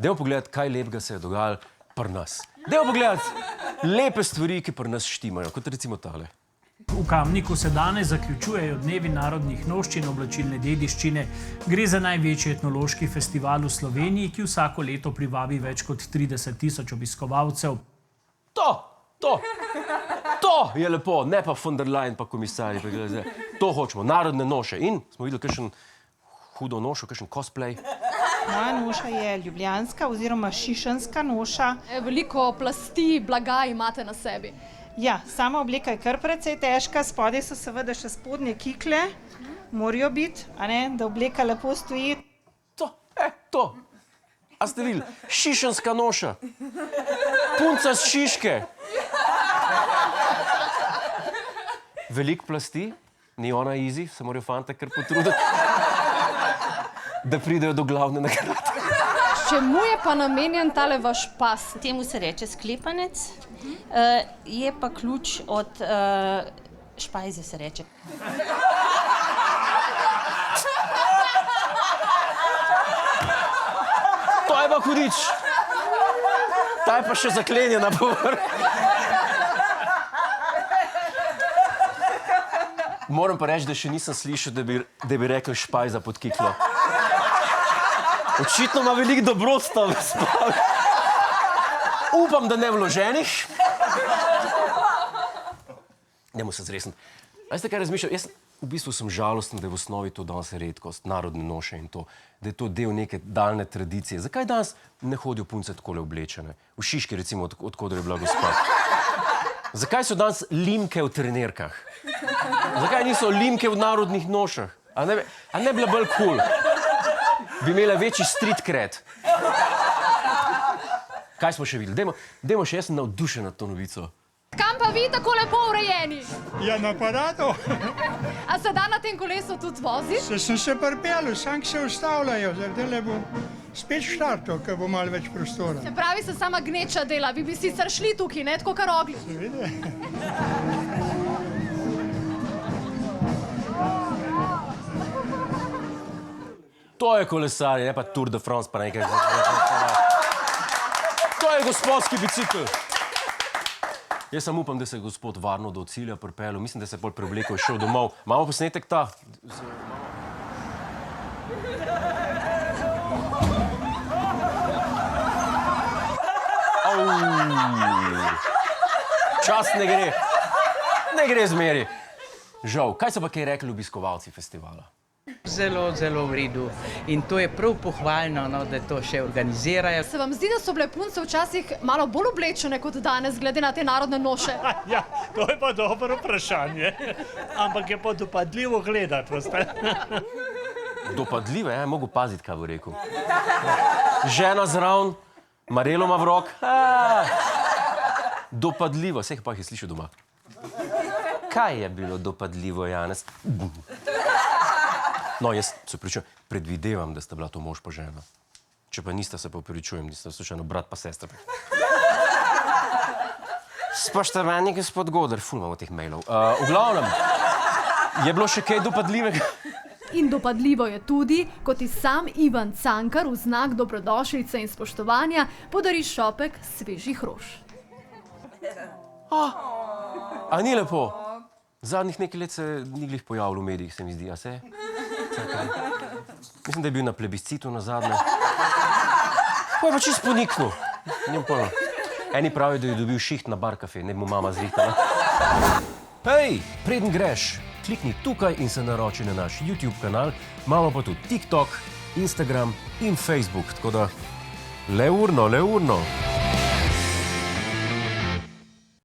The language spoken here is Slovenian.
Dajmo pogledati, kaj lepega se je dogajalo pri nas. Dajmo pogledati lepe stvari, ki pri nas štimajo, kot recimo tale. V Kamniku se danes zaključujejo dnevi narodnih noščin oblačilne dediščine. Gre za največji etnološki festival v Sloveniji, ki vsako leto privabi več kot 30 000 obiskovalcev. To je lepo, ne pa von der Leyen pa komisarji. To hočemo, narodne noše. In smo videli kakšen hudo nošo, kakšen cosplay. Moja noša je ljubljanska oziroma šišenska noša. Veliko plasti, blaga imate na sebi. Ja, sama obleka je kar precej težka, spodaj so seveda še spodnje kikle, morajo biti, da obleka lepo stoji. To. A ste videli? Šišenska noša. Punca z Šiške. Veliko plasti, ni ona easy, se morajo fante kar potruditi, da pridejo do glavne nagrade. Čemu je pa namenjen tale vaš pas? Temu se reče sklepanec, je pa ključ od špajze, se reče. To je pa hudič. Ta je pa še zaklenjena povrh. Moram pa reči, da še nisem slišal, da bi rekel špajza pod kiklo. Očitno ima veliko dobrot tam spal. Upam, da ne vloženih. Dajmo se zresniti. Veste, kaj razmišljam? Jaz v bistvu sem žalosten, da je v osnovi to danes redkost, narodne noše in to, da je to del neke daljne tradicije. Zakaj danes ne hodijo punce takole oblečene? V Šiški, recimo, odkudar je bila gospa. Zakaj so danes limke v trenirkah? Zakaj niso limke v narodnih nošah? A ne bila bolj cool? Bi imela večji street cred. Kaj smo še videli? Dajmo še, jaz sem navdušen nad to novico. Kam pa vi tako lepo urejeni? Ja, na paradu. A se da na tem kolesu tudi voziti? Sem se pripeljal, sam se ustavljajo, zdaj bom spet štartal, ker bo malo več prostora. Se pravi, se sama gneča dela, vi bi sicer šli tukaj, ne tako kar ogli. Seveda. To je kolesarje, ne pa Tour de France pa nekaj. To je gospodski bicikl. Jaz sam upam, da se je gospod varno do cilja pripeljal. Mislim, da se je pol preoblekel in šel domov. Imamo posnetek ta? Čas ne gre. Ne gre zmeri. Žal. Kaj so pa kaj rekli obiskovalci festivala? Zelo, zelo v redu. In to je prav pohvalno, da to še organizirajo. Se vam zdi, da so bile punce včasih malo bolj oblečene kot danes, glede na te narodne noše? Ja, to je pa dobro vprašanje. Ampak je pa dopadljivo gledati, veste. Dopadljivo, ja, mogo paziti, kaj bo rekel. Žena zraven, marelo ima v rok. Dopadljivo, vseh pa jih je slišal doma. Kaj je bilo dopadljivo, Janez? No, jaz se pričujem, predvidevam, da sta bila to mož pa žena. Če pa nista, se pa pričujem, da sta slučajno brat pa sestra. Spoštovani gospod Godar, ful imamo teh mailov. V glavnem, je bilo še kaj dopadljivega? In dopadljivo je tudi, ko ti sam Ivan Cankar v znak dobrodošlice in spoštovanja podari šopek svežih rož. A ni lepo? Zadnjih nekaj let se ni glih pojavil v medijih, se mi zdi, a se? Mislim, da je bil na plebiscitu nazadnje. Pa je pa čisto poniknil. Eni pravijo, da je dobil šiht na bar kafe, ne bi mu mama zrihtala. Hej, preden greš, klikni tukaj in se naroči na naš YouTube kanal. Imamo pa tudi TikTok, Instagram in Facebook, tako da le urno.